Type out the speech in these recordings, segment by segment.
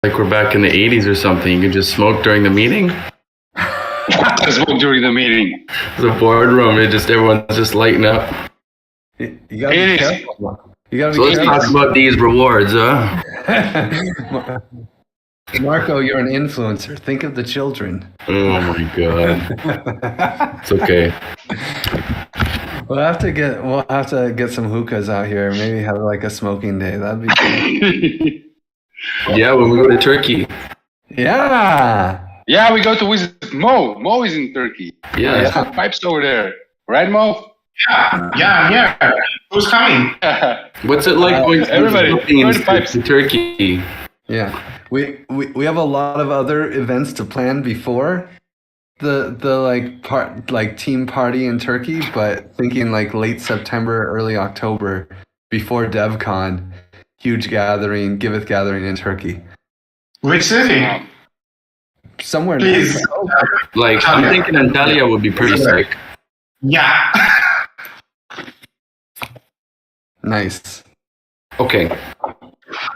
like we're back in the 80s or something. You can just smoke during the meeting. Smoke during the meeting. The boardroom, everyone's just lighting up. You gotta be careful. So let's talk about these rewards, huh? Marco, you're an influencer. Think of the children. Oh my god. It's okay. We'll have to get some hookahs out here. Maybe have like a smoking day. That'd be cool. Yeah, when we go to Turkey. Yeah. Yeah, we go to visit Mo. Mo is in Turkey. Yeah. Some pipes over there. Right, Mo? Yeah. Who's coming? What's it like going to Turkey? Yeah, we have a lot of other events to plan before the team party in Turkey, but thinking like late September, early October, before DevCon, huge gathering, Giveth gathering in Turkey. Which city? Somewhere. Please. Like I'm thinking Antalya would be pretty sick. Yeah. Nice. Okay.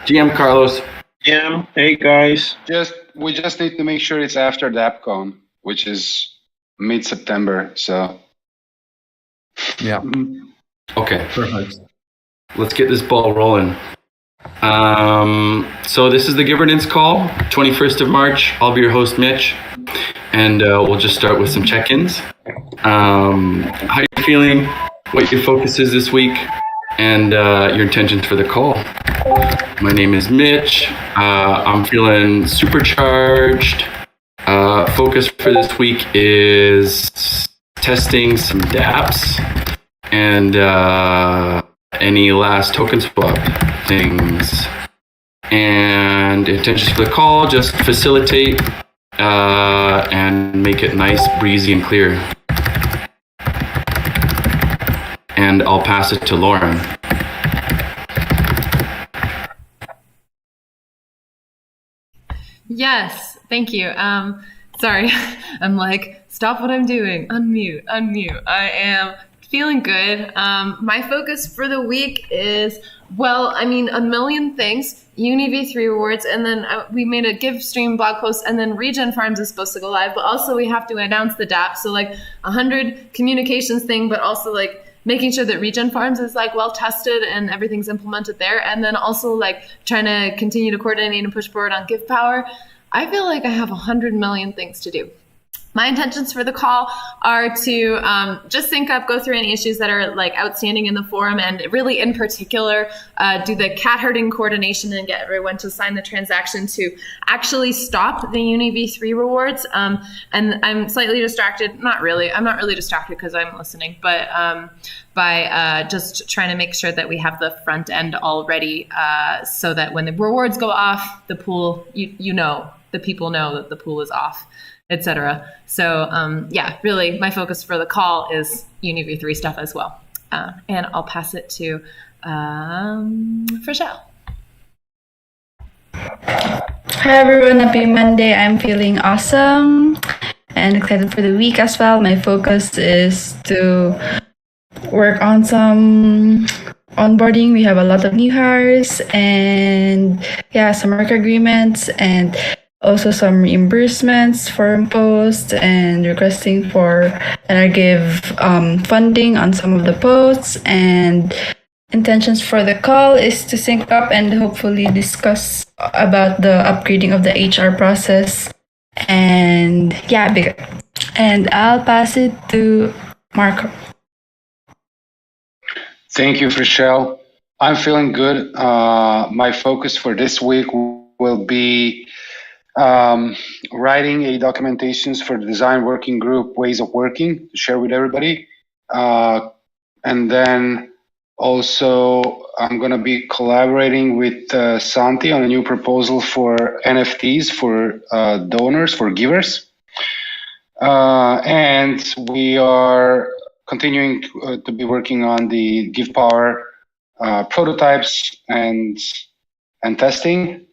GM Carlos. Yeah. Hey guys. We just need to make sure it's after DAPCon, which is mid-September. So. Yeah. Okay. Perfect. Let's get this ball rolling. So this is the governance call, 21st of March. I'll be your host, Mitch, and we'll just start with some check-ins. How are you feeling? What your focus is this week? And your intentions for the call. My name is Mitch. I'm feeling supercharged. Focus for this week is testing some dApps and any last token swap things. And intentions for the call, just facilitate and make it nice, breezy, and clear. And I'll pass it to Lauren. Yes, thank you. Sorry, I'm like, stop what I'm doing, unmute. I am feeling good. My focus for the week is, a million things. UniV3 rewards, and then we made a Livestream blog post, and then Regen Farms is supposed to go live, but also we have to announce the dApp. So 100 communications thing, but also making sure that Regen Farms is well tested and everything's implemented there. And then also trying to continue to coordinate and push forward on Give Power. I feel like I have 100 million things to do. My intentions for the call are to just sync up, go through any issues that are outstanding in the forum, and really in particular do the cat herding coordination and get everyone to sign the transaction to actually stop the UniV3 rewards. And I'm slightly distracted. Not really. I'm not really distracted because I'm listening, but by just trying to make sure that we have the front end all ready so that when the rewards go off, the pool, the people know that the pool is off, etc. So really my focus for the call is UniV3 stuff as well. And I'll pass it to Frachelle. Hi everyone, happy Monday. I'm feeling awesome and excited for the week as well. My focus is to work on some onboarding. We have a lot of new hires and some work agreements and also some reimbursements for posts and requesting for give funding on some of the posts. And intentions for the call is to sync up and hopefully discuss about the upgrading of the HR process. And I'll pass it to Marco. Thank you, Frachelle. I'm feeling good. My focus for this week will be writing a documentations for the design working group ways of working to share with everybody. And then also I'm going to be collaborating with Santi on a new proposal for NFTs for donors, for givers. And we are continuing to be working on the Give Power prototypes and testing.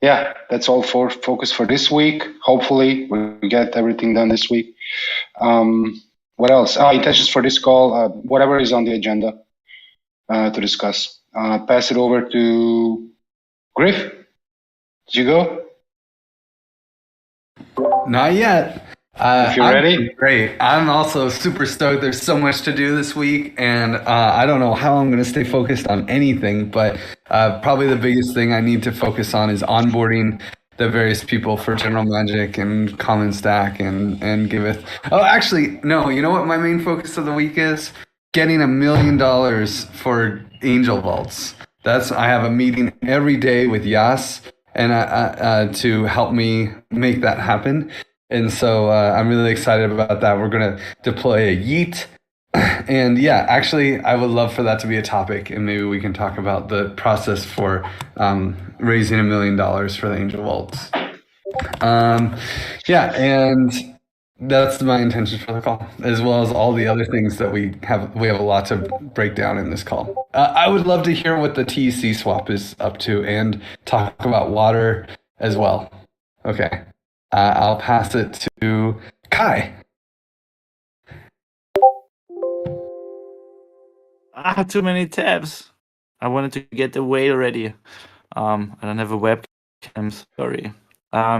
Yeah, that's all for focus for this week. Hopefully we get everything done this week. What else? Intentions for this call, whatever is on the agenda to discuss. Pass it over to Griff. Did you go? not yet. If you're I'm ready. great. I'm also super stoked. There's so much to do this week, and I don't know how I'm going to stay focused on anything, but probably the biggest thing I need to focus on is onboarding the various people for General Magic and Common Stack and Giveth. Oh, actually, no. You know what my main focus of the week is? Getting $1 million for Angel Vaults. I have a meeting every day with Yas and to help me make that happen. And so I'm really excited about that. We're going to deploy a Yeet. And yeah, actually, I would love for that to be a topic. And maybe we can talk about the process for raising $1 million for the Angel Vaults. Yeah, and that's my intention for the call, as well as all the other things that we have. We have a lot to break down in this call. I would love to hear what the TEC swap is up to and talk about water as well. Okay. I'll pass it to Kai. Too many tabs. I wanted to get the whale ready. I don't have a webcam, sorry.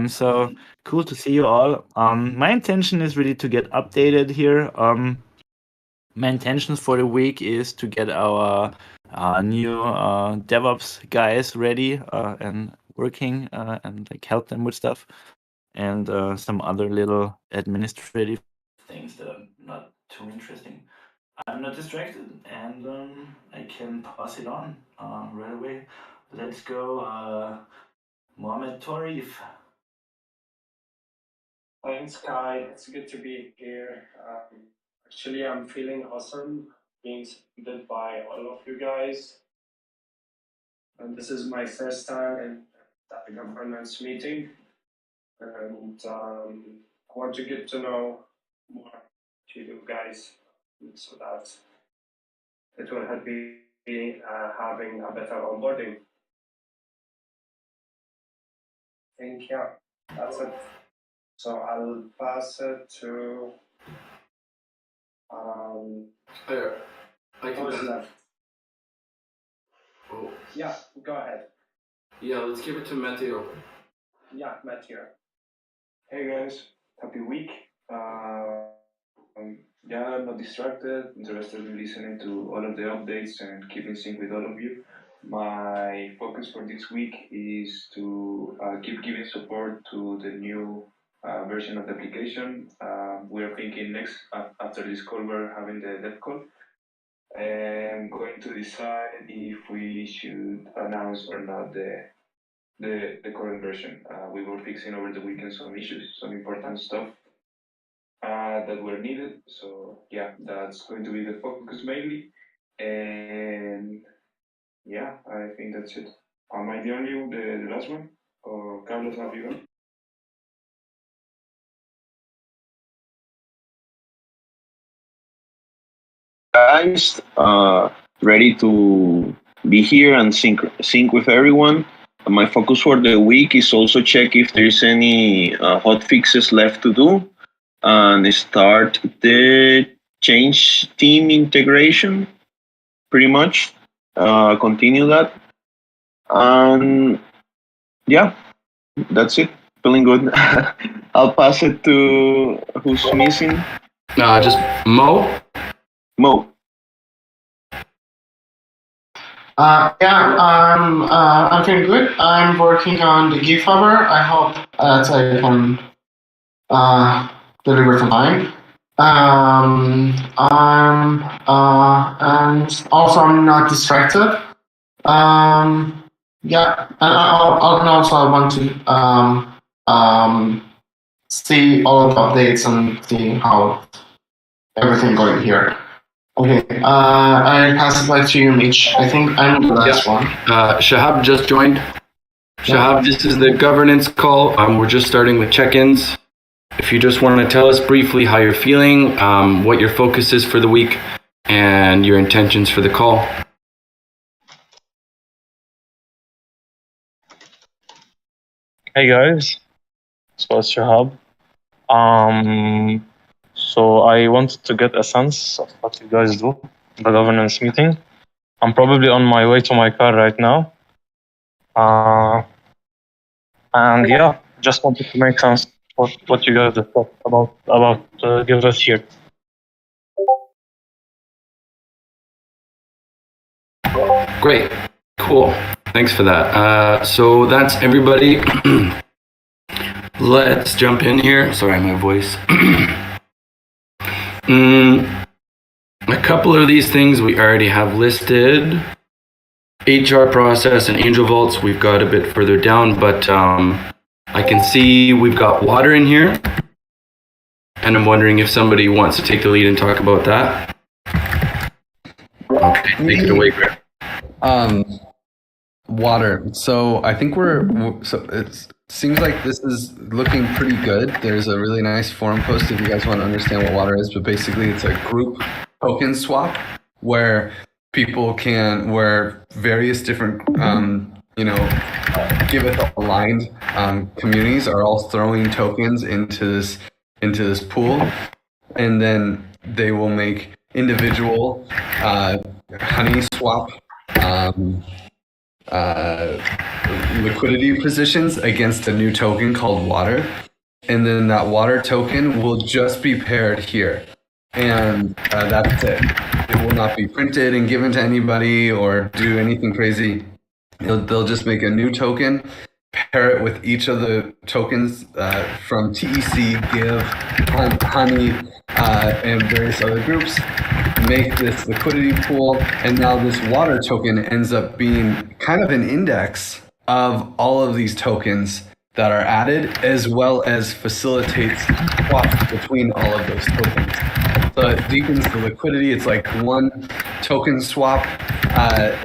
So cool to see you all. My intention is really to get updated here. My intentions for the week is to get our new DevOps guys ready and working and like help them with stuff. And some other little administrative things that are not too interesting. I'm not distracted, and I can pass it on right away. Let's go, Mohammed Torif. Thanks, Kai. It's good to be here. Actually, I'm feeling awesome being surrounded by all of you guys. And this is my first time in the governance meeting. And I want to get to know more to you guys so that it will help me having a better onboarding. I think, yeah, that's it. So I'll pass it to There. I can. who's left. Oh. Yeah, go ahead. Yeah, let's give it to Matteo. Yeah, Matthew. Hey guys, happy week. Yeah, I'm not distracted, interested in listening to all of the updates and keep in sync with all of you. My focus for this week is to keep giving support to the new version of the application. We are thinking next, after this call, we're having the dev call. And going to decide if we should announce or not the current version. We were fixing over the weekend some issues, some important stuff that were needed. So yeah, that's going to be the focus mainly. And yeah, I think that's it. Am I the only the last one? Or Carlos, have you gone? Guys, ready to be here and sync with everyone. My focus for the week is also check if there's any hot fixes left to do and start the change team integration. Pretty much, continue that, and yeah, that's it. Feeling good. I'll pass it to who's missing. Just Mo. Mo. I'm feeling good. I'm working on the Giveth. I hope that I can deliver tonight. And also I'm not distracted. Yeah, and also I want to see all of the updates and see how everything going here. Okay, I pass it back to you, Mitch. I think I'm the last one. Shahab just joined. Shahab, this is the governance call. We're just starting with check-ins. If you just want to tell us briefly how you're feeling, what your focus is for the week, and your intentions for the call. Hey guys, so it's Shahab. So I wanted to get a sense of what you guys do in the governance meeting. I'm probably on my way to my car right now. And yeah, just wanted to make some what you guys discussed about Giveth here. Great. Cool. Thanks for that. So that's everybody. Let's jump in here. Sorry, my voice. A couple of these things we already have listed. HR process and Angel Vaults, we've got a bit further down, but I can see we've got water in here. And I'm wondering if somebody wants to take the lead and talk about that. Okay, take it away, Greg. Water. So I think it seems like this is looking pretty good. There's a really nice forum post if you guys want to understand what water is, but basically it's a group token swap where where various different, Giveth aligned communities are all throwing tokens into this pool, and then they will make individual honey swap liquidity positions against a new token called water, and then that water token will just be paired here, and that's it. It will not be printed and given to anybody or do anything crazy. They'll just make a new token, pair it with each of the tokens from TEC, Give, Honey, and various other groups, make this liquidity pool, and now this water token ends up being kind of an index of all of these tokens that are added, as well as facilitates swaps between all of those tokens. So it deepens the liquidity. It's like one token swap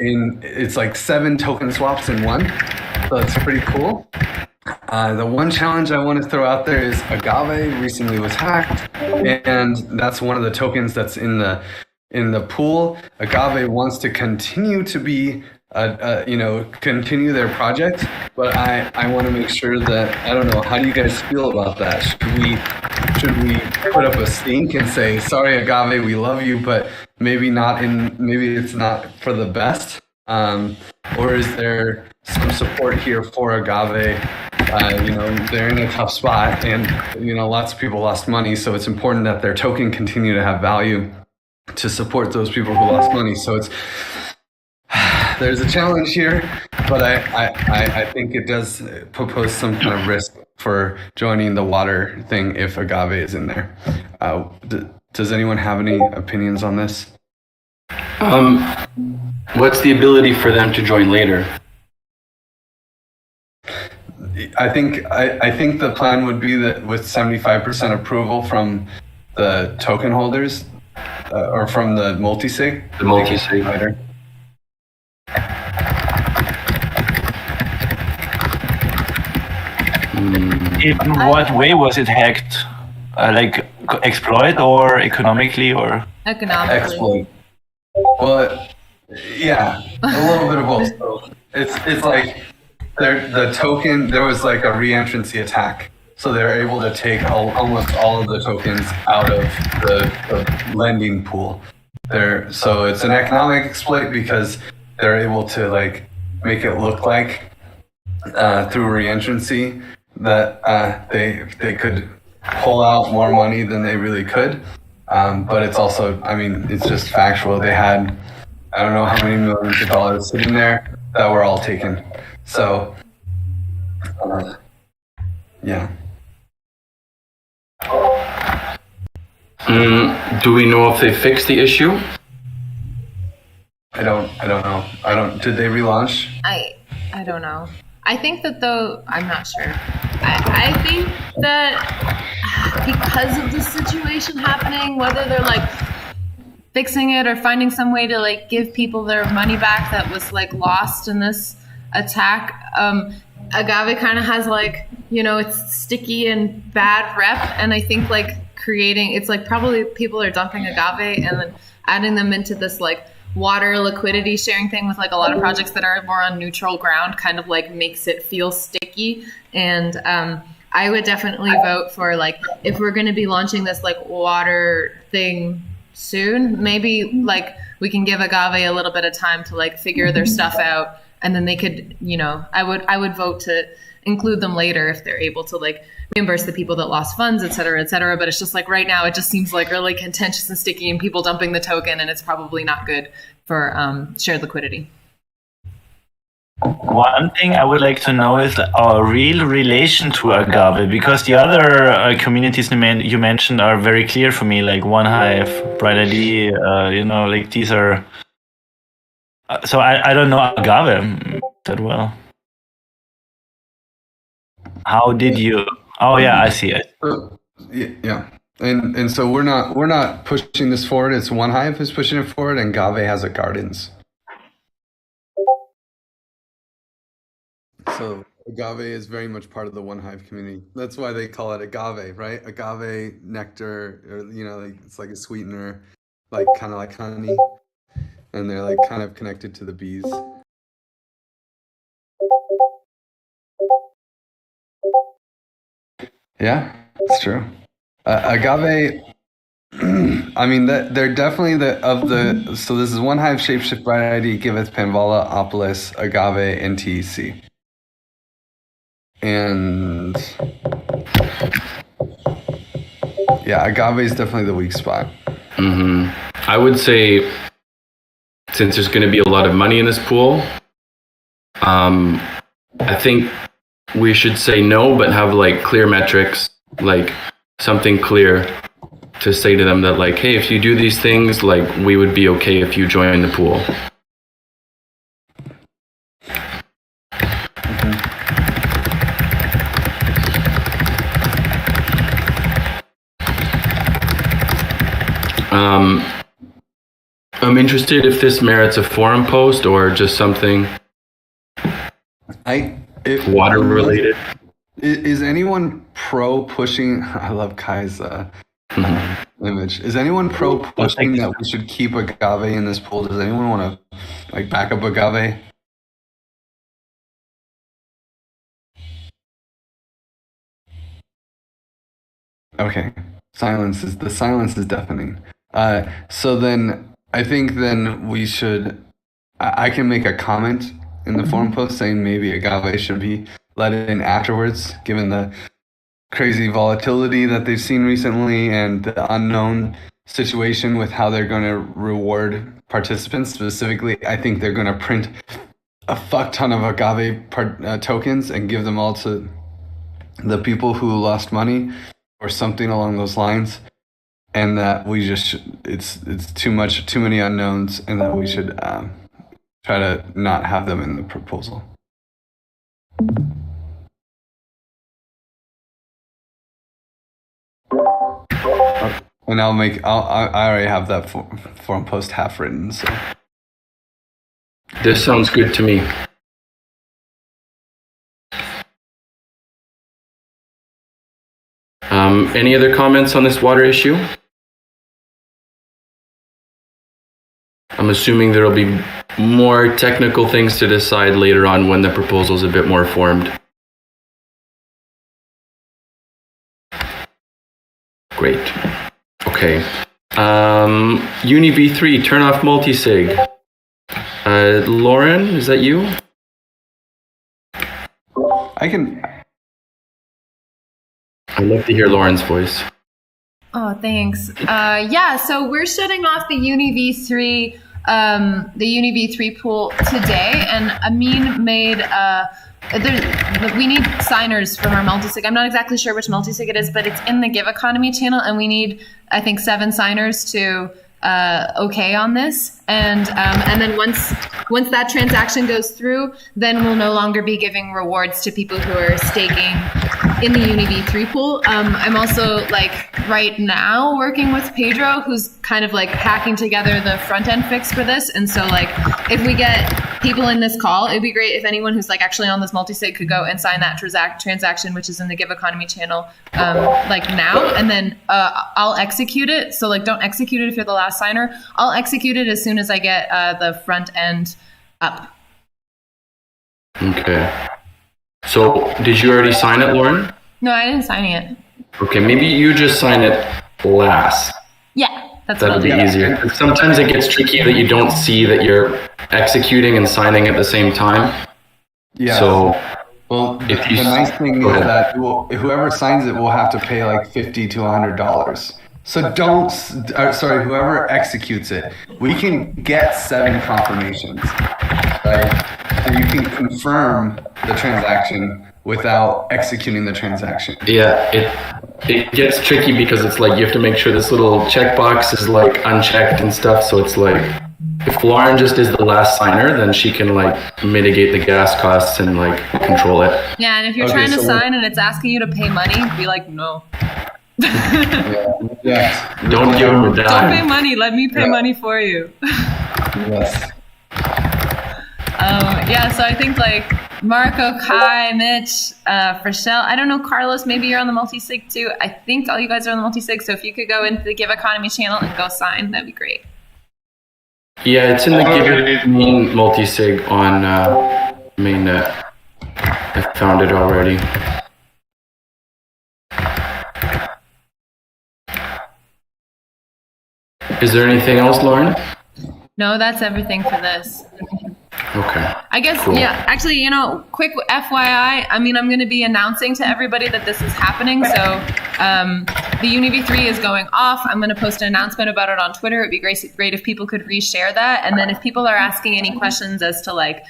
it's like 7 token swaps in one. So it's pretty cool. The one challenge I want to throw out there is Agave recently was hacked, and that's one of the tokens that's in the pool. Agave wants to continue to be continue their project, but I want to make sure that, I don't know, how do you guys feel about that? Should we put up a stink and say, sorry Agave, we love you, but maybe it's not for the best? Or is there some support here for Agave? They're in a tough spot, and lots of people lost money, so it's important that their token continue to have value to support those people who lost money. So there's a challenge here, but I think it does propose some kind of risk for joining the water thing if Agave is in there. Does anyone have any opinions on this? What's the ability for them to join later? I think the plan would be that with 75% approval from the token holders, or from the multi-sig. The multi-sig. In what way was it hacked? Like exploit or economically or? Economically. Exploit. Well, yeah, a little bit of both. So it's like the token, there was like a re-entrancy attack. So they're able to take almost all of the tokens out of the lending pool. So it's an economic exploit because they're able to like make it look like through re-entrancy that they could pull out more money than they really could. But it's also, it's just factual. They had, I don't know how many millions of dollars sitting there that were all taken. So, yeah. Do we know if they fixed the issue? I don't know. Did they relaunch? I don't know. I think that though, I'm not sure. I think that because of the situation happening, whether they're like fixing it or finding some way to like give people their money back that was like lost in this attack, Agave kind of has like, it's sticky and bad rep. And I think like it's like probably people are dumping Agave and then adding them into this like water liquidity sharing thing with like a lot of projects that are more on neutral ground kind of like makes it feel sticky. And I would definitely vote for like, if we're going to be launching this like water thing soon, maybe like we can give Agave a little bit of time to like figure their stuff out, and then they could, I would vote to include them later if they're able to like reimburse the people that lost funds, et cetera, et cetera. But it's just like right now, it just seems like really contentious and sticky and people dumping the token, and it's probably not good for shared liquidity. One thing I would like to know is our real relation to Agave, because the other communities you mentioned are very clear for me, like OneHive, Bright ID, like these are. So I don't know Agave that well. How did you? Oh yeah, I see it. Yeah. And so we're not pushing this forward. It's OneHive who's pushing it forward, and Gave has a gardens. So agave is very much part of the OneHive community. That's why they call it agave, right? Agave nectar, or it's like a sweetener, like kind of like honey, and they're like kind of connected to the bees. Yeah, it's true. Agave. I mean, they're definitely so this is OneHive, Shapeshift, Bright ID, Giveth, Panvala, Opolis, Agave, and TEC. And yeah, agave is definitely the weak spot. Mm-hmm. I would say, since there's going to be a lot of money in this pool, I think we should say no, but have like clear metrics, like something clear to say to them that like, hey, if you do these things, like we would be okay if you join the pool. I'm interested if this merits a forum post or just something water related. Is anyone pro pushing? I love Kai's image. Is anyone pro pushing that we should keep agave in this pool? Does anyone want to like back up agave? Okay, silence is deafening. So then I think we should. I can make a comment in the forum post saying maybe agave should be let in afterwards, given the crazy volatility that they've seen recently and the unknown situation with how they're going to reward participants. Specifically, I think they're going to print a fuck ton of agave tokens and give them all to the people who lost money or something along those lines, and that we just it's too many unknowns, and that we should try to not have them in the proposal. And I already have that forum post half written. So this sounds good to me. Any other comments on this water issue? I'm assuming there will be more technical things to decide later on when the proposal is a bit more formed. Great. Okay. Uni v3, turn off multisig. Lauren, is that you? I'd love to hear Lauren's voice. Oh, thanks. Yeah, so we're shutting off the Uni v3 pool today, and Amin made we need signers from our multisig. I'm not exactly sure which multisig it is, but it's in the Give Economy channel, and we need, I think, 7 signers to okay on this. And then once that transaction goes through, then we'll no longer be giving rewards to people who are staking in the Uni v3 pool. I'm also right now working with Pedro, who's kind of hacking together the front end fix for this. And so if we get people in this call, it'd be great if anyone who's actually on this multisig could go and sign that transaction, which is in the Give Economy channel, now, and then I'll execute it. So don't execute it if you're the last signer. I'll execute it as soon as I get the front end up. Okay. So did you already sign it, Lauren? No, I didn't sign it. Okay, maybe you just sign it last. Yeah, that'll be easier. Sometimes it gets tricky that you don't see that you're executing and signing at the same time. Yeah. So Well, the If you nice thing go is ahead. that whoever signs it will have to pay like $50 to $100. So don't, sorry, whoever executes it, we can get 7 confirmations, right? So you can confirm the transaction without executing the transaction. Yeah, it gets tricky because it's like you have to make sure this little checkbox is like unchecked and stuff. So it's like if Lauren just is the last signer, then she can like mitigate the gas costs and like control it. Yeah, and if you're Okay, trying to so sign and it's asking you to pay money, be like, no. Yes. Don't give them a Don't pay dime. money. Let me pay money for you. Yes. Yeah, so I think like Marco, Kai, Mitch, Frashelle, I don't know, Carlos, maybe you're on the multi-sig too. I think all you guys are on the multi-sig, so if you could go into the Give Economy channel and go sign, that'd be great. Yeah, it's in the Giveth main multi-sig on mainnet. I found it already. Is there anything else, Lauren? No, that's everything for this. Okay. I guess, Cool. yeah, actually, you know, quick FYI, I mean, I'm going to be announcing to everybody that this is happening. So the UniV3 is going off. I'm going to post an announcement about it on Twitter. It'd be great if people could reshare that. And then if people are asking any questions as to like,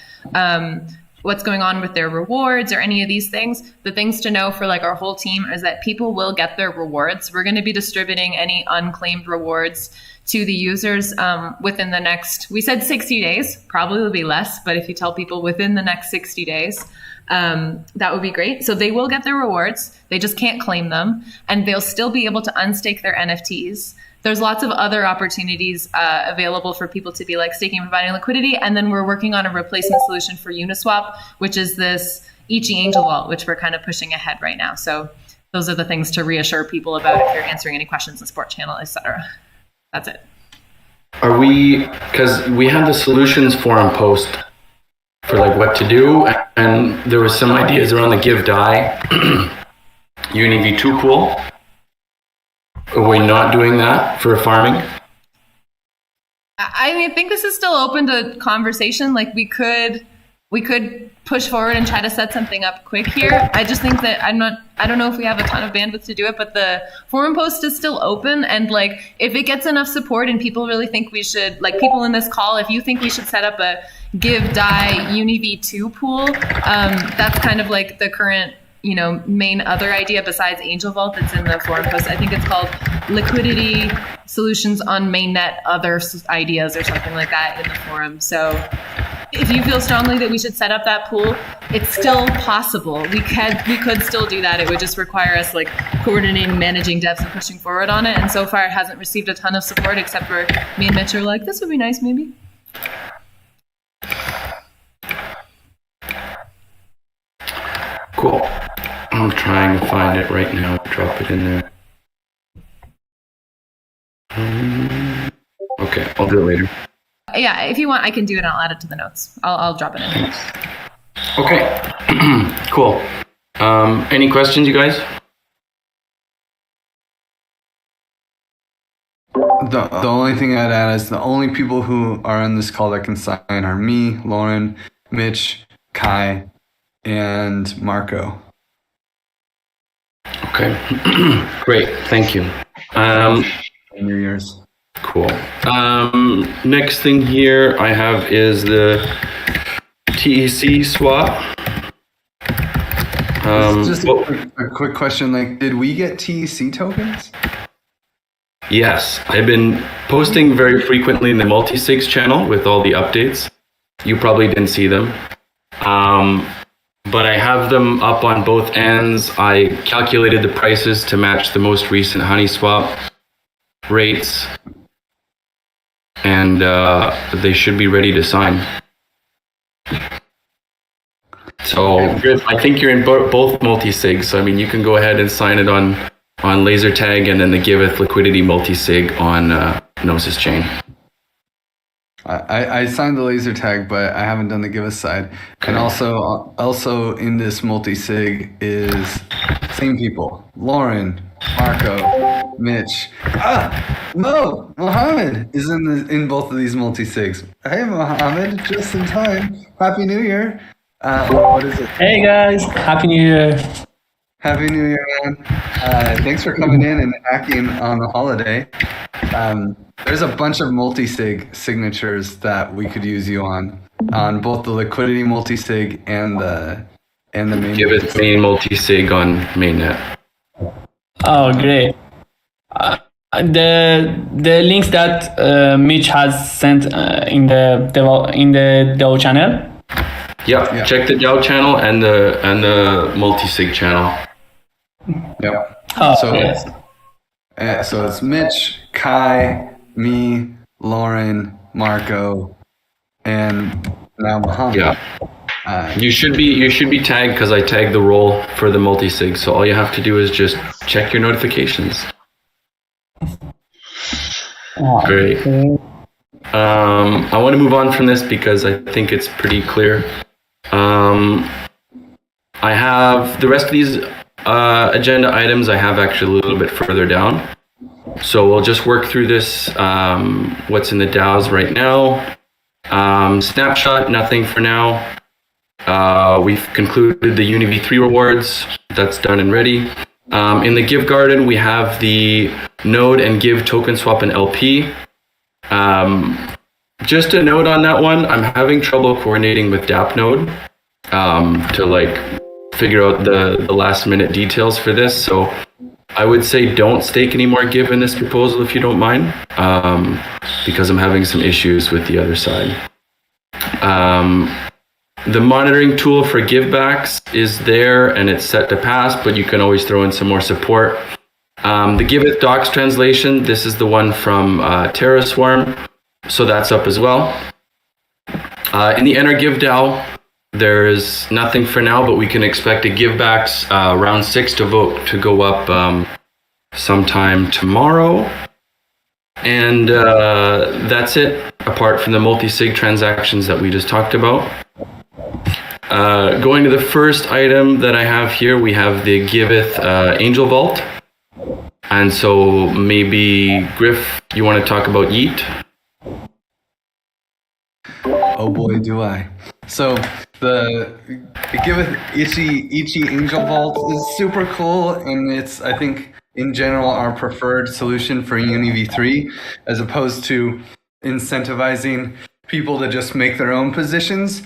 what's going on with their rewards or any of these things, the things to know for like our whole team is that people will get their rewards. We're going to be distributing any unclaimed rewards to the users within the next, we said 60 days, probably will be less, but if you tell people within the next 60 days, that would be great. So they will get their rewards. They just can't claim them, and they'll still be able to unstake their NFTs. There's lots of other opportunities available for people to be like staking and providing liquidity. And then we're working on a replacement solution for Uniswap, which is this Ichi Angel Vault, which we're kind of pushing ahead right now. So those are the things to reassure people about if you're answering any questions in Sport Channel, etc. That's it. Are we, because we had the solutions forum post for like what to do, and there was some ideas around the Give Die UniV2 pool. Are we not doing that for farming? I mean, I think this is still open to conversation. Like we could push forward and try to set something up quick here. I just think that I don't know if we have a ton of bandwidth to do it, but the forum post is still open. And like, if it gets enough support and people really think we should, like people in this call, if you think we should set up a Give Die UniV2 pool, that's kind of like the current, you know, main other idea besides Angel Vault that's in the forum post. I think it's called Liquidity Solutions on Mainnet Other Ideas or something like that in the forum. So if you feel strongly that we should set up that pool, it's still possible. We could still do that. It would just require us like coordinating, managing devs and pushing forward on it. And so far it hasn't received a ton of support except for me and Mitch are like, this would be nice maybe. Cool. I'm trying to find it right now. Drop it in there. Okay, I'll do it later. Yeah, if you want, I can do it and I'll add it to the notes. I'll drop it in. Okay, cool. Any questions, you guys? The only thing I'd add is the only people who are on this call that can sign are me, Lauren, Mitch, Kai, and Marco. Okay, great, thank you. New Year's. Cool. Next thing here I have is the TEC swap. Just a quick question, like, did we get TEC tokens? Yes, I've been posting very frequently in the multi-sigs channel with all the updates. You probably didn't see them. But I have them up on both ends. I calculated the prices to match the most recent HoneySwap rates. And they should be ready to sign. So I think you're in both multi-sigs. So I mean, you can go ahead and sign it on LaserTag and then the Giveth liquidity multi-sig on Gnosis chain. I signed the laser tag, but I haven't done the Giveth side. And also in this multi-sig is same people. Lauren, Marco, Mitch. Mohammed is in both of these multi-sigs. Hey Mohammed, just in time. Happy New Year. What is it? Hey guys, Happy New Year. Happy New Year, man. Thanks for coming in and hacking on the holiday. There's a bunch of multi-sig signatures that we could use you on both the liquidity multi-sig and the main. Giveth main multi-sig on mainnet. Oh, great. The links that Mitch has sent in the DAO channel. Yeah, check the DAO channel and the multi-sig channel. Yep. Oh, So it's Mitch, Kai, me, Lauren, Marco, and now Muhammad. Yeah. You should be tagged because I tagged the role for the multi-sig. So all you have to do is just check your notifications. Great. I want to move on from this because I think it's pretty clear. I have the rest of these agenda items I have actually a little bit further down. So we'll just work through this, what's in the DAOs right now. Snapshot, nothing for now. We've concluded the UniV3 rewards. That's done and ready. In the Give Garden, we have the Node and Give token swap and LP. Just a note on that one, I'm having trouble coordinating with DApp Node to figure out the last minute details for this. So I would say don't stake any more Give in this proposal if you don't mind, because I'm having some issues with the other side. The monitoring tool for givebacks is there and it's set to pass, but you can always throw in some more support. The Giveth docs translation, this is the one from TerraSwarm, so that's up as well. In the Enter Give DAO, there's nothing for now, but we can expect a givebacks round 6 to vote to go up sometime tomorrow. And that's it, apart from the multi-sig transactions that we just talked about. Going to the first item that I have here, we have the Giveth Angel Vault. And so maybe, Griff, you want to talk about Yeet? Oh boy, do I. So the Giveth Ichi Angel Vault is super cool, and it's, I think, in general, our preferred solution for UniV3, as opposed to incentivizing people to just make their own positions.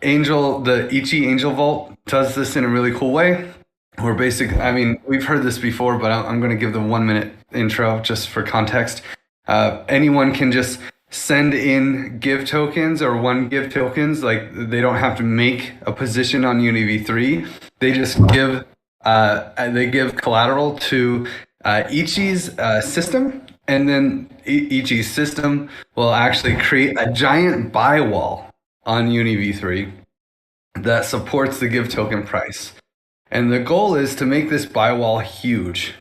The Ichi Angel Vault does this in a really cool way. We've heard this before, but I'm going to give the 1 minute intro just for context. Anyone can just send in Give tokens or one Give tokens. They don't have to make a position on UniV3. They just give collateral to Ichi's system, and then Ichi's system will actually create a giant buy wall on UniV3 that supports the Give token price. And the goal is to make this buy wall huge.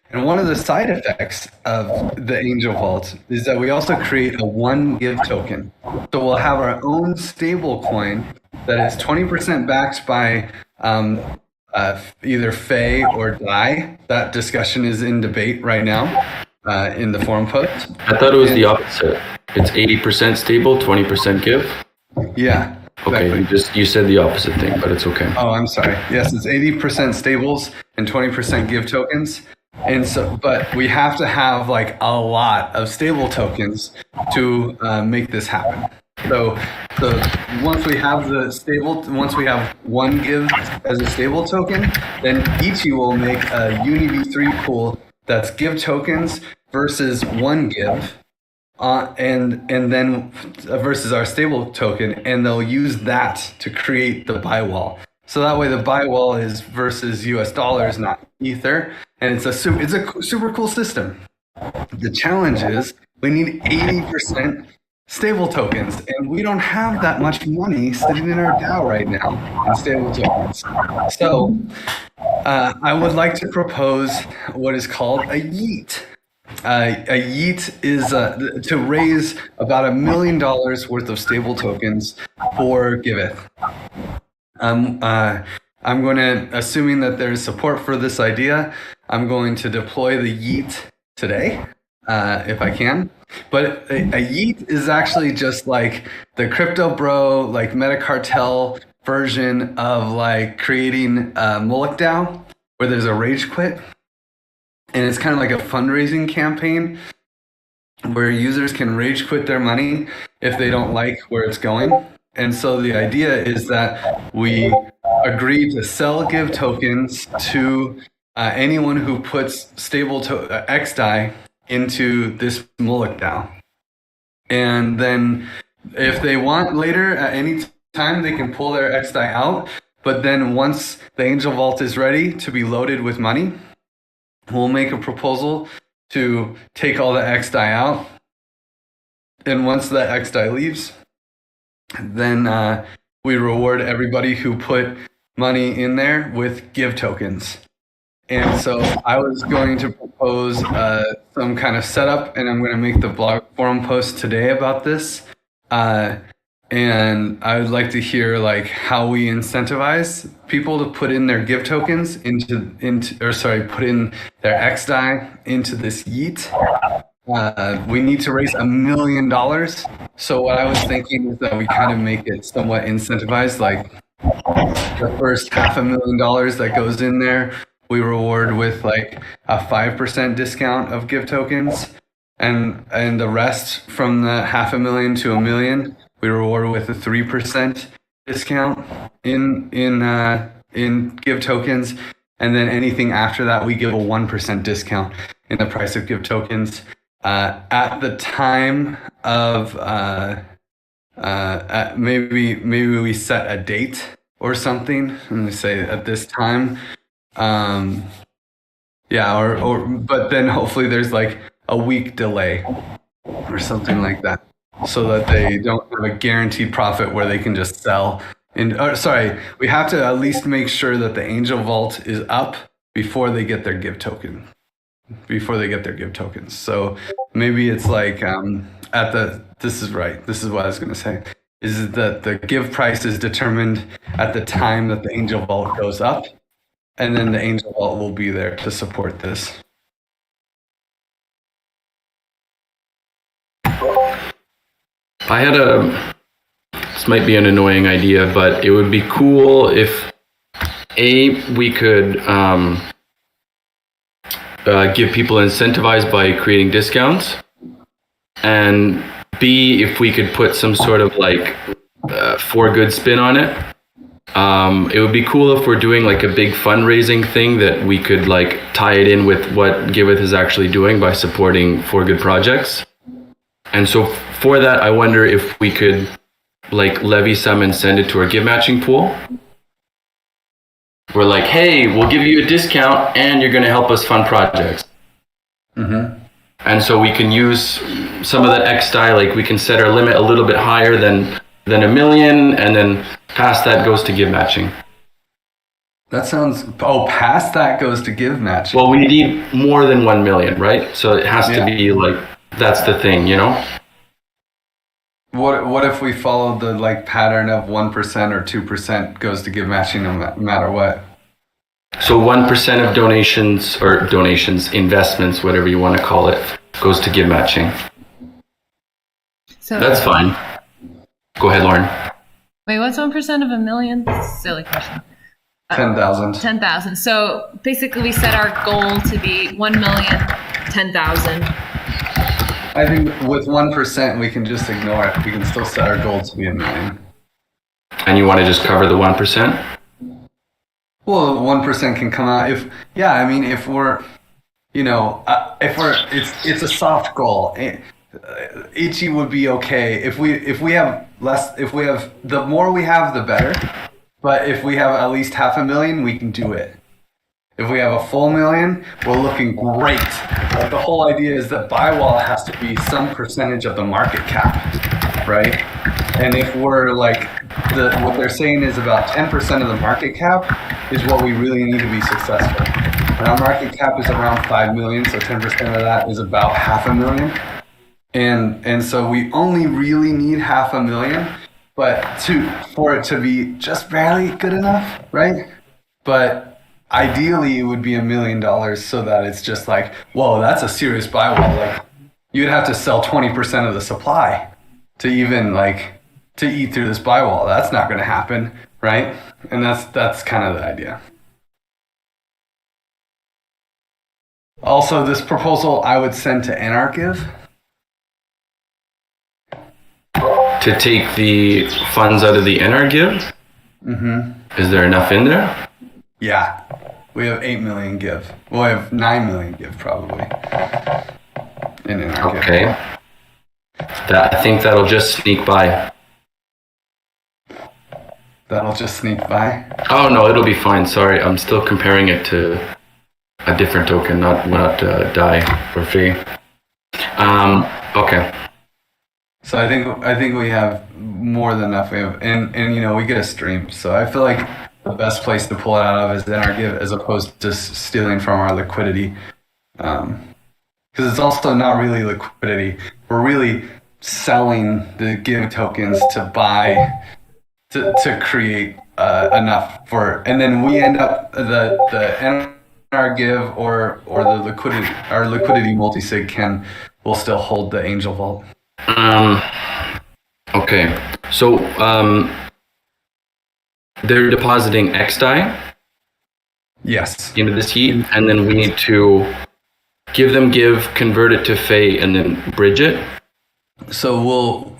And one of the side effects of the Angel Vault is that we also create a one Give token. So we'll have our own stable coin that is 20% backed by either Faye or Dai. That discussion is in debate right now in the forum post. I thought it was the opposite. It's 80% stable, 20% Give. Yeah. Okay, exactly. you said the opposite thing, but it's okay. Oh, I'm sorry. Yes, it's 80% stables and 20% Give tokens. And so, but we have to have a lot of stable tokens to make this happen. So once we have one Give as a stable token, then Ichi will make a UniV3 pool that's Give tokens versus one Give. And then versus our stable token, and they'll use that to create the buy wall. So that way the buy wall is versus US dollars, not Ether, and it's a super cool system. The challenge is we need 80% stable tokens, and we don't have that much money sitting in our DAO right now in stable tokens. So I would like to propose what is called a Yeet. A Yeet is to raise about $1 million worth of stable tokens for Giveth. I'm going to, assuming that there's support for this idea, I'm going to deploy the Yeet today, if I can. But a Yeet is actually just like the crypto bro, like Metacartel version of like creating a Moloch DAO where there's a rage quit, and it's kind of like a fundraising campaign where users can rage quit their money if they don't like where it's going. And so the idea is that we agree to sell Give tokens to anyone who puts stable XDAI into this Moloch DAO. And then if they want later at any time, they can pull their XDAI out. But then once the Angel Vault is ready to be loaded with money, we'll make a proposal to take all the XDAI out. And once that XDAI leaves, then we reward everybody who put money in there with Give tokens. And so I was going to propose some kind of setup, and I'm going to make the blog forum post today about this. And I would like to hear like how we incentivize people to put in their Give tokens put in their XDAI into this Yeet. We need to raise $1 million. So what I was thinking is that we kind of make it somewhat incentivized, like the first $500,000 that goes in there, we reward with like a 5% discount of Give tokens, and the rest from the $500,000 to $1 million, we reward with a 3% discount in Give tokens, and then anything after that, we give a 1% discount in the price of Give tokens. At the time of maybe we set a date or something, and we say at this time, but then hopefully there's like a week delay or something like that, so that they don't have a guaranteed profit where they can just sell. We have to at least make sure that the Angel Vault is up before they get their Give token. So maybe it's like this is what I was going to say, is that the Give price is determined at the time that the Angel Vault goes up, and then the Angel Vault will be there to support this. This might be an annoying idea, but it would be cool if we could give people incentivized by creating discounts, and B, if we could put some sort of like for good spin on it. It would be cool if we're doing like a big fundraising thing that we could like tie it in with what Giveth is actually doing by supporting for good projects. And so for that, I wonder if we could like levy some and send it to our give matching pool. We're like, hey, we'll give you a discount and you're going to help us fund projects. Mm-hmm. And so we can use some of that XDAI, like we can set our limit a little bit higher than $1 million, and then past that goes to give matching. That sounds, past that goes to give matching. Well, we need more than 1 million, right? So it has to be like, that's the thing, you know? What if we follow the like pattern of 1% or 2% goes to give matching no matter what? So 1% of donations, investments, whatever you want to call it, goes to give matching. So that's fine. Go ahead, Lauren. Wait, what's 1% of $1 million? Silly question. 10,000. 10,000. So basically we set our goal to be 1,010,000. I think with 1%, we can just ignore it. We can still set our goal to be $1 million. And you want to just cover the 1%? Well, 1% can come out if we're, it's a soft goal. Ichi would be okay if we have less. If we have, the more we have, the better. But if we have at least $500,000, we can do it. If we have a full $1 million, we're looking great. Like the whole idea is that buy wall has to be some percentage of the market cap, right? And if we're like, what they're saying is about 10% of the market cap is what we really need to be successful. And our market cap is around 5 million, so 10% of that is about $500,000. And so we only really need $500,000, but for it to be just barely good enough, right? But ideally, it would be $1 million so that it's just like, whoa, that's a serious buy wall. Like, you'd have to sell 20% of the supply to even like to eat through this buy wall. That's not going to happen. right? And that's kind of the idea. Also, this proposal I would send to Anarchive. To take the funds out of the Give? Mm-hmm. Is there enough in there? Yeah. We have 8 million give. Well, we have 9 million give probably. In Anarchive. Okay. I think that'll just sneak by. That'll just sneak by? Oh, no, it'll be fine. Sorry, I'm still comparing it to a different token, not DAI or Fee. Okay. So I think we have more than enough. We have, and we get a stream. So I feel like the best place to pull it out of is Give, as opposed to stealing from our liquidity. Because it's also not really liquidity. We're really selling the Give tokens to buy, to create enough for, and then we end up the Give or the liquidity, our liquidity multisig will still hold the Angel Vault. Okay. So they're depositing XDAI. Yes. Into this heat, and then we need to give, convert it to Fey, and then bridge it. So we'll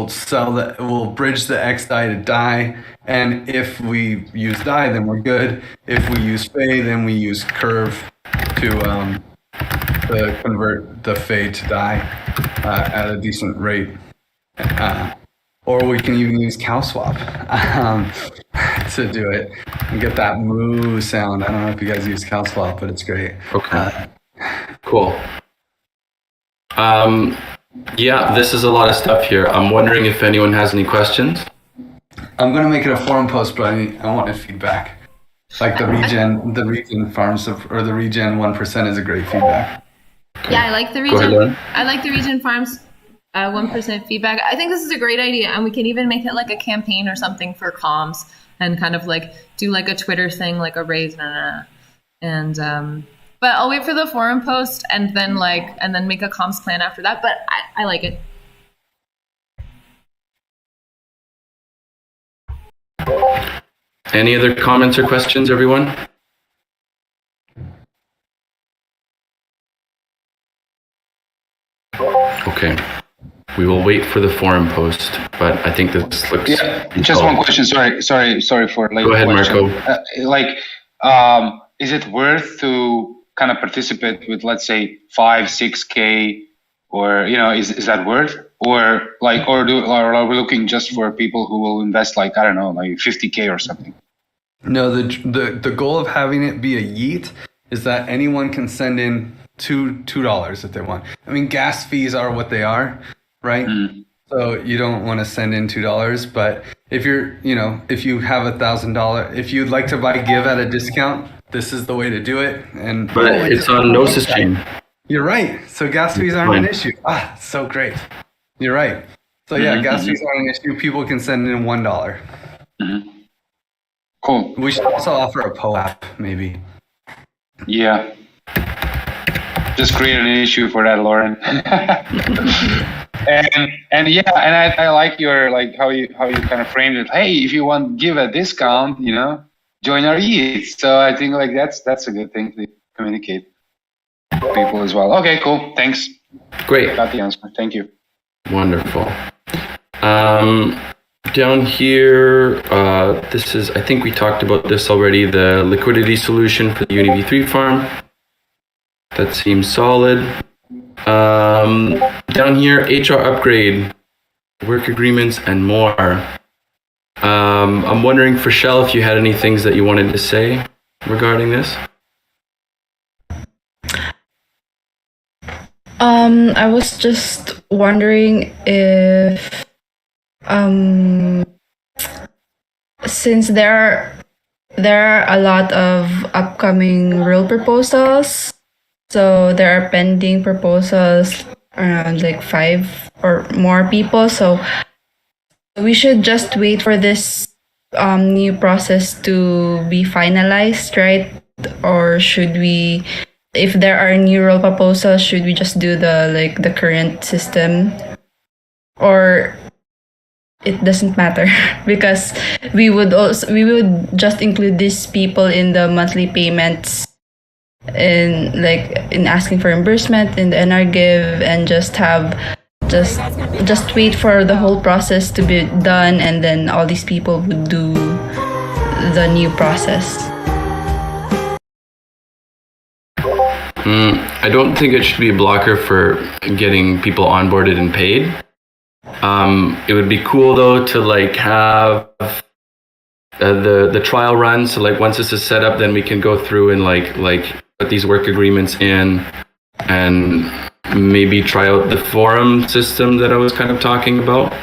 sell that. We'll bridge the XDAI to DAI, and if we use DAI, then we're good. If we use Fey, then we use Curve to convert the Fey to DAI at a decent rate. Or we can even use CowSwap to do it and get that moo sound. I don't know if you guys use CowSwap, but it's great. Okay. Cool. Yeah, this is a lot of stuff here. I'm wondering if anyone has any questions. I'm gonna make it a forum post, but I want feedback. Like the regen farms or the regen 1% is a great feedback. Yeah, I like the regen. I like the regen farms. 1% feedback. I think this is a great idea, and we can even make it like a campaign or something for comms, and kind of like do like a Twitter thing, like a raise, and but I'll wait for the forum post and then make a comms plan after that. But I like it. Any other comments or questions, everyone? Okay. We will wait for the forum post, but I think this looks... Yeah, just one question. Sorry for late. Go ahead, question. Marco. Is it worth to kind of participate with, let's say, 5-6K, or is that worth, or are we looking just for people who will invest like 50K or something? No, the goal of having it be a yeet is that anyone can send in $2 if they want. I mean, gas fees are what they are, right? So you don't want to send in $2, but if if you have $1,000, if you'd like to buy Give at a discount, this is the way to do it. But it's on Gnosis chain. You're right. So gas fees aren't an issue. So great. You're right. So yeah, gas fees aren't an issue. People can send in $1. Cool. We should also offer a POAP, maybe. Yeah. Just create an issue for that, Lauren. and I like your how you kind of framed it. Hey, if you want to give a discount, join our ETH. So I think that's a good thing to communicate to people as well. Okay, cool. Thanks. Great. Got the answer. Thank you. Wonderful. Down here, I think we talked about this already, the liquidity solution for the UniV3 farm. That seems solid. Down here, HR upgrade, work agreements, and more. I'm wondering for Shell if you had any things that you wanted to say regarding this. I was just wondering if since there are a lot of upcoming rule proposals, so there are pending proposals around 5 or more people, so we should just wait for this new process to be finalized, right? Or should we, if there are new rule proposals, should we just do the current system? Or it doesn't matter because we would just include these people in the monthly payments in asking for reimbursement in the NR Give, and just wait for the whole process to be done, and then all these people would do the new process. I don't think it should be a blocker for getting people onboarded and paid. It would be cool though to like have the trial run. So like once this is set up, then we can go through and like put these work agreements in and maybe try out the forum system that I was kind of talking about.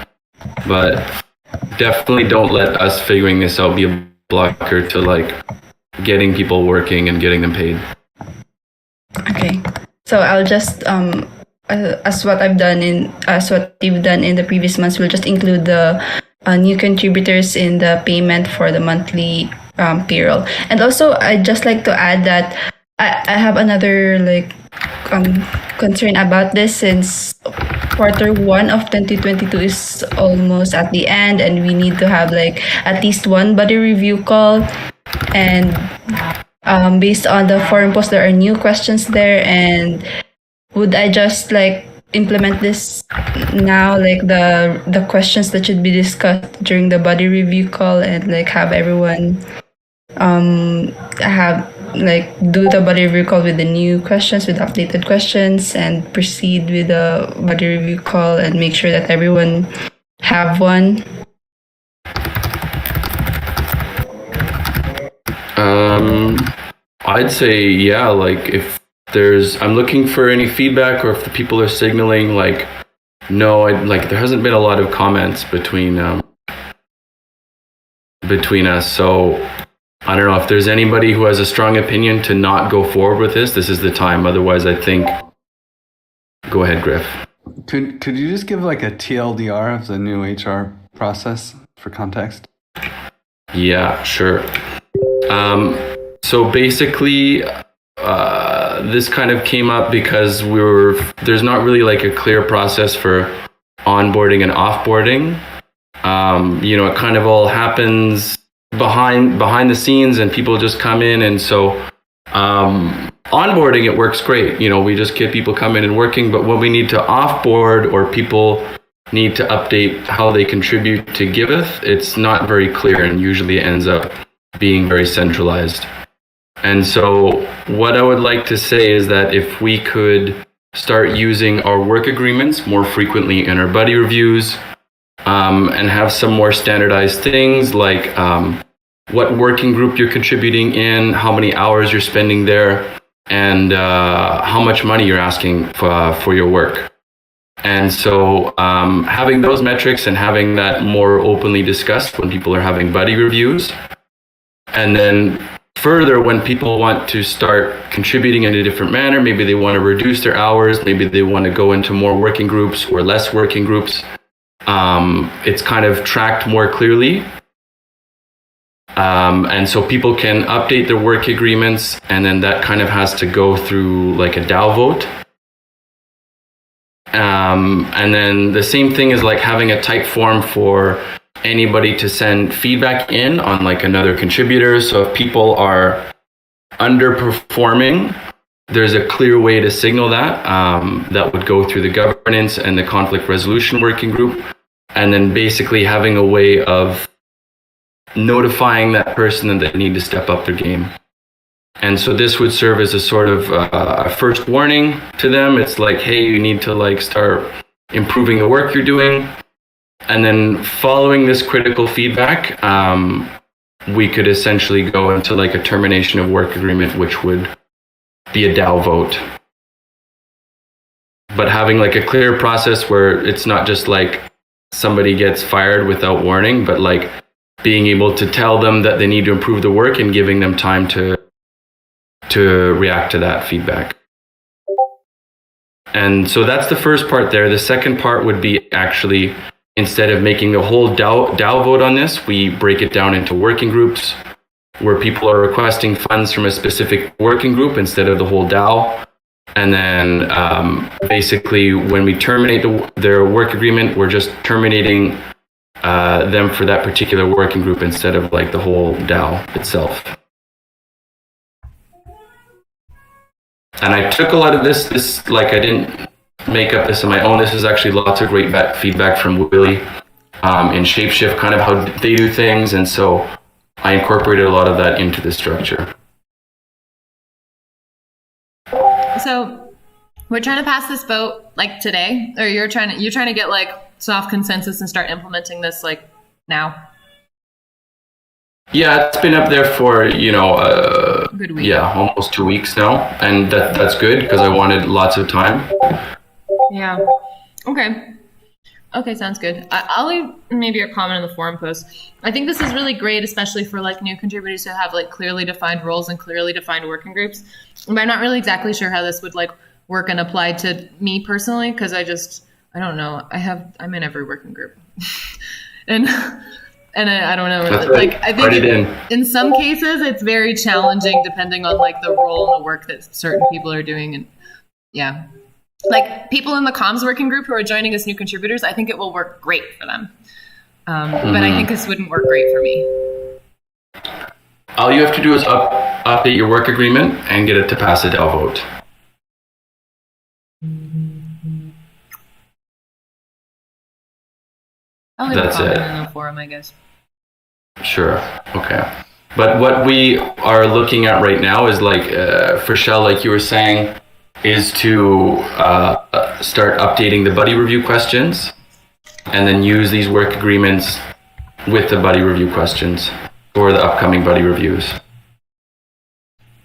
But definitely don't let us figuring this out be a blocker to like getting people working and getting them paid. Okay, so I'll just as what you've done in the previous months, we'll just include the new contributors in the payment for the monthly payroll. And also, I'd just like to add that I have another concern about this, since Q1 of 2022 is almost at the end, and we need to have at least one body review call. And based on the forum post, there are new questions there, and would I just implement this now, the questions that should be discussed during the body review call, and have everyone do the body review call with the new questions, with updated questions, and proceed with the body review call and make sure that everyone have one? I'd say, yeah, if I'm looking for any feedback, or if the people are signaling no, there hasn't been a lot of comments between us. So I don't know if there's anybody who has a strong opinion to not go forward with this. This is the time. Otherwise, I think. Go ahead, Griff. Could you just give a TLDR of the new HR process for context? Yeah, sure. So basically, this kind of came up because there's not really a clear process for onboarding and offboarding. It kind of all happens behind the scenes, and people just come in. And so onboarding, it works great. We just get people coming and working. But when we need to offboard, or people need to update how they contribute to Giveth, it's not very clear, and usually it ends up being very centralized. And so what I would like to say is that if we could start using our work agreements more frequently in our buddy reviews, and have some more standardized things like what working group you're contributing in, how many hours you're spending there, and how much money you're asking for your work. And so having those metrics and having that more openly discussed when people are having buddy reviews. And then further, when people want to start contributing in a different manner, maybe they want to reduce their hours, maybe they want to go into more working groups or less working groups, it's kind of tracked more clearly. And so people can update their work agreements, and then that kind of has to go through a DAO vote. And then the same thing is having a type form for anybody to send feedback in on another contributor. So if people are underperforming, there's a clear way to signal that. That would go through the governance and the conflict resolution working group, and then basically having a way of notifying that person that they need to step up their game. And so this would serve as a sort of a first warning to them. It's hey, you need to start improving the work you're doing. And then following this critical feedback, we could essentially go into a termination of work agreement, which would be a DAO vote. But having a clear process where it's not just somebody gets fired without warning, but being able to tell them that they need to improve the work and giving them time to react to that feedback. And so that's the first part there. The second part would be actually, instead of making the whole DAO vote on this, we break it down into working groups where people are requesting funds from a specific working group instead of the whole DAO. And then basically when we terminate their work agreement, we're just terminating them for that particular working group instead of like the whole DAO itself. And I took a lot of this like I didn't make up this on my own. This is actually lots of great feedback from Willie in Shapeshift, kind of how they do things, and so I incorporated a lot of that into the structure. So we're trying to pass this vote like today, or you're trying to get like soft consensus and start implementing this like now. Yeah, it's been up there for, Good week. yeah, almost 2 weeks now, and that's good because I wanted lots of time. Yeah. Okay, sounds good. I'll leave maybe a comment in the forum post. I think this is really great, especially for like new contributors who have like clearly defined roles and clearly defined working groups. But I'm not really exactly sure how this would like work and apply to me personally, because I don't know. I'm in every working group. And I don't know, like I think in some cases it's very challenging depending on like the role and the work that certain people are doing. And yeah, like people in the comms working group who are joining as new contributors, I think it will work great for them. But I think this wouldn't work great for me. All you have to do is update your work agreement and get it to pass a DAO vote. I'll leave That's a comment it. in the forum, I guess. Sure. Okay. But what we are looking at right now is like, for Shell, like you were saying, is to start updating the buddy review questions and then use these work agreements with the buddy review questions for the upcoming buddy reviews.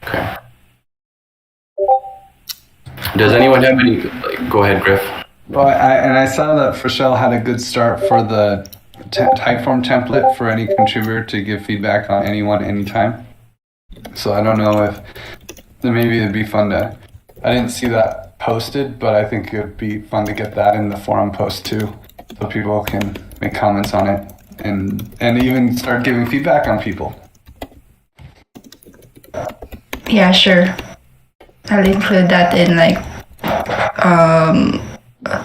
Okay. Does anyone have any, go ahead, Griff. Well, I saw that Frashell had a good start for the Typeform template for any contributor to give feedback on anyone, anytime. So I don't know if maybe it'd be fun to, I didn't see that posted, but I think it would be fun to get that in the forum post too, so people can make comments on it and even start giving feedback on people. Yeah, sure. I'll include that in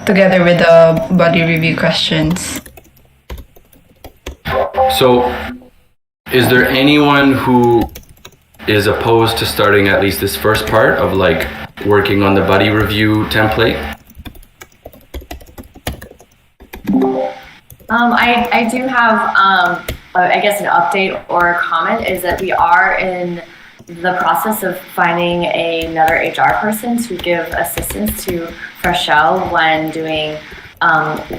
together with the body review questions. So, is there anyone who is opposed to starting at least this first part of like working on the buddy review template? I do have, I guess, an update or a comment is that we are in the process of finding another HR person to give assistance to Frashell when doing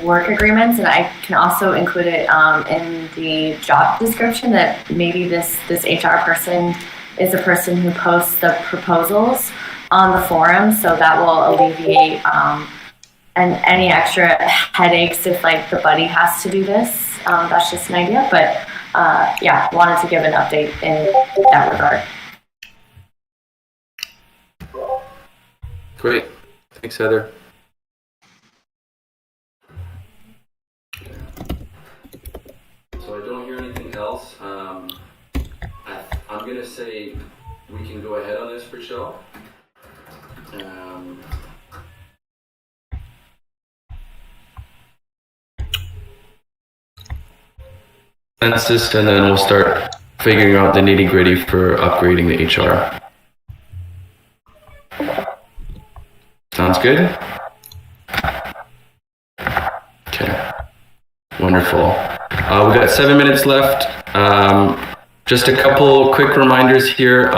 work agreements, and I can also include it in the job description that maybe this HR person is a person who posts the proposals on the forum, so that will alleviate and any extra headaches if like the buddy has to do this. That's just an idea, but yeah, wanted to give an update in that regard. Great. Thanks, Heather. So I don't hear anything else. I'm going to say we can go ahead on this for show. Census, and then we'll start figuring out the nitty-gritty for upgrading the HR. Sounds good? Okay. Wonderful. We've got 7 minutes left. Just a couple quick reminders here.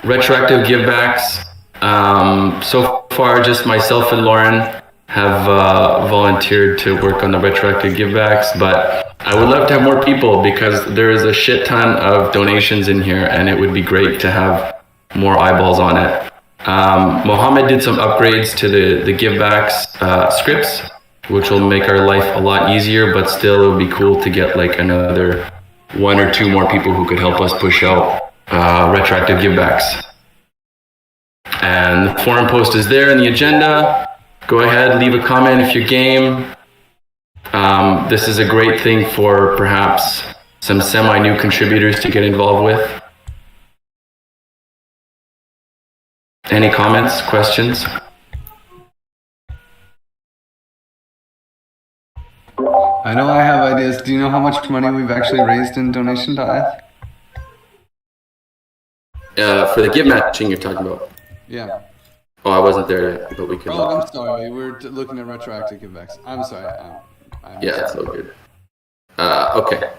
Retroactive givebacks. So far, just myself and Lauren have volunteered to work on the retroactive givebacks, but I would love to have more people because there is a shit ton of donations in here, and it would be great to have more eyeballs on it. Mohammed did some upgrades to the givebacks scripts, which will make our life a lot easier, but still it would be cool to get like another 1 or 2 more people who could help us push out retroactive givebacks. And the forum post is there in the agenda. Go ahead, leave a comment if you're game. This is a great thing for perhaps some semi-new contributors to get involved with. Any comments, questions? I know I have ideas. Do you know how much money we've actually raised in donation.eth? For the give matching you're talking about. Yeah. Oh, I wasn't there yet, but we can. Oh, I'm sorry. We're looking at retroactive givebacks. I'm sorry. Yeah, it's all good. Okay.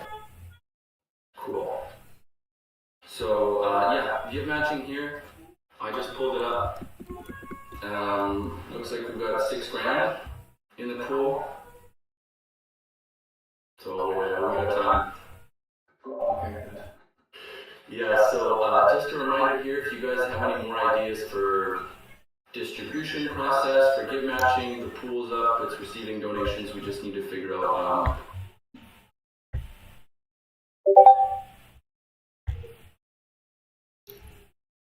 Cool. So, yeah, give matching here. I just pulled it up. Looks like we've got $6,000 in the pool. So, we got time. Okay. Yeah, so just a reminder here, if you guys have any more ideas for distribution process, for give matching, the pool's up, it's receiving donations, we just need to figure out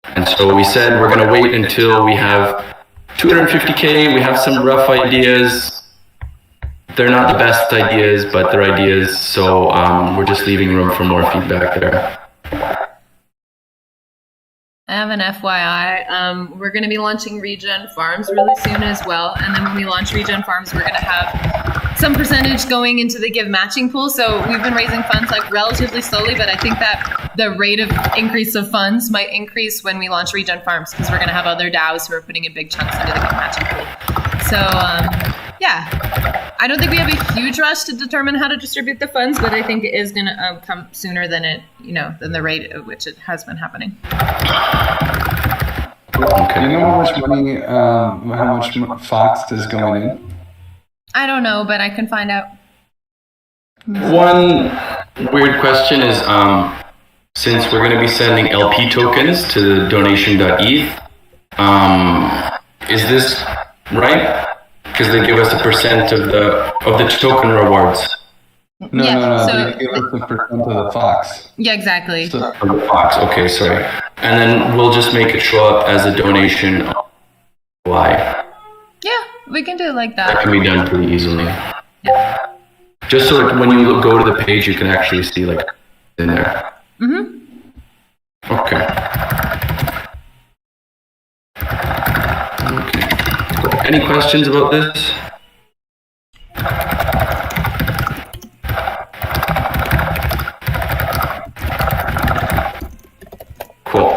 and so we said we're going to wait until we have 250K, we have some rough ideas. They're not the best ideas, but they're ideas, so we're just leaving room for more feedback there. I have an FYI. We're going to be launching Regen Farms really soon as well. And then when we launch Regen Farms, we're going to have some percentage going into the give matching pool. So we've been raising funds like relatively slowly, but I think that the rate of increase of funds might increase when we launch Regen Farms because we're going to have other DAOs who are putting in big chunks into the give matching pool. So, yeah. I don't think we have a huge rush to determine how to distribute the funds, but I think it is going to come sooner than than the rate at which it has been happening. Okay. Do you know how much money, how much Fox is going in? I don't know, but I can find out. One weird question is, since we're going to be sending LP tokens to the donation.eth, is this right? Because they give us a percent of the token rewards. No. They give us a percent of the Fox. Yeah, exactly. Of the Fox. Okay, sorry. And then we'll just make it show up as a donation. Why? Yeah, we can do it like that. That can be done pretty easily. Yeah. Just so when you go to the page, you can actually see like in there. Mm-hmm. Okay. Any questions about this? Cool.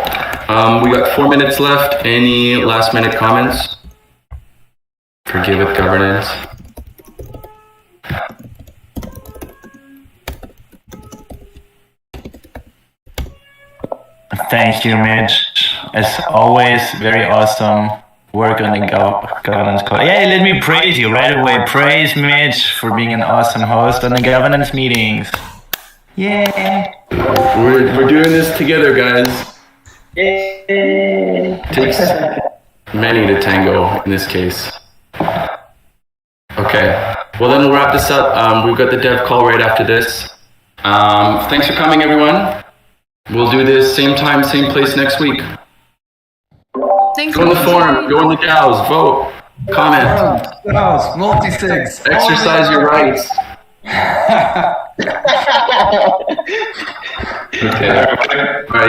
We got 4 minutes left. Any last minute comments for Giveth governance? Thank you, Mitch. As always, very awesome work on the governance call. Yeah, let me praise you right away. Praise Mitch for being an awesome host on the governance meetings. Yeah. We're doing this together, guys. It takes many to tango in this case. Okay. Well, then we'll wrap this up. We've got the dev call right after this. Thanks for coming, everyone. We'll do this same time, same place next week. Thanks. Go in the forum, go in the DAOs, vote, comment. DAOs, multi-sigs. Exercise your rights. Okay. All right.